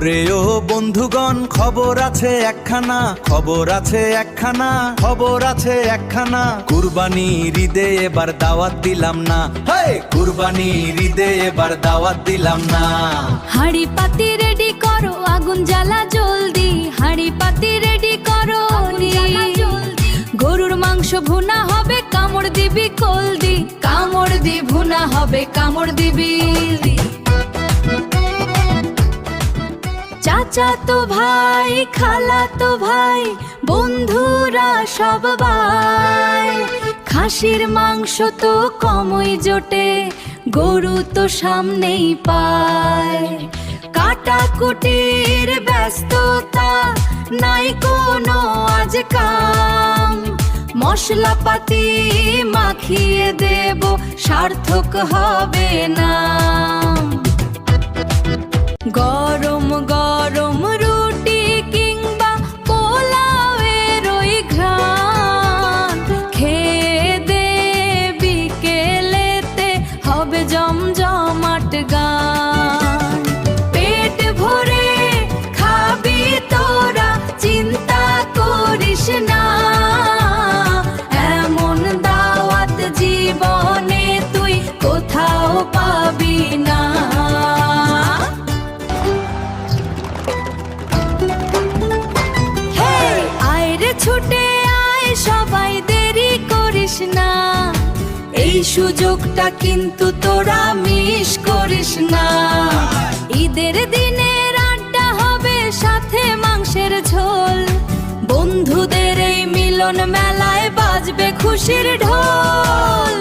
ওরে ও বন্ধুগণ, খবর আছে একখানা, খবর আছে একখানা, খবর আছে একখানা। কুরবানির ঈদে এবার দাওয়াত দিলাম না, হে কুরবানির ঈদে এবার দাওয়াত দিলাম না। হাঁড়ি পাতি রেডি করো, আগুন জ্বালা জলদি, হাঁড়ি পাতি রেডি করো, গরুর মাংস ভুনা হবে, কামড় দিবি কলদি, কামড় দি ভুনা হবে, কামড় দিবি। চাচা তো ভাই, খালা তো ভাই, বন্ধুরা সবাই, খাসির মাংস তো কমই জোটে, গরু তো সামনেই পায়। কাটাকুটির ব্যস্ততা নাই কোনো আজ কাম, মশলাপাতি মাখিয়ে দেব, সার্থক হবে না। গরম গরম রুটি কিংবা পোলাওয়ের ওই ঘ্রাণ, খেয়ে দে বিকেলেতে হবে জমজমাট গান। পেট ভরে খাবি তোরা, চিন্তা করিস না, এমন দাওয়াত জীবনে তুই কোথাও পাবি না। ছুটে আয় সবাই, দেরি করিস না, এই সুযোগটা কিন্তু তোরা মিস করিস না। ঈদের দিনের আড্ডা হবে, সাথে মাংসের ঝোল, বন্ধুদের এই মিলন মেলায় বাজবে খুশির ঢোল।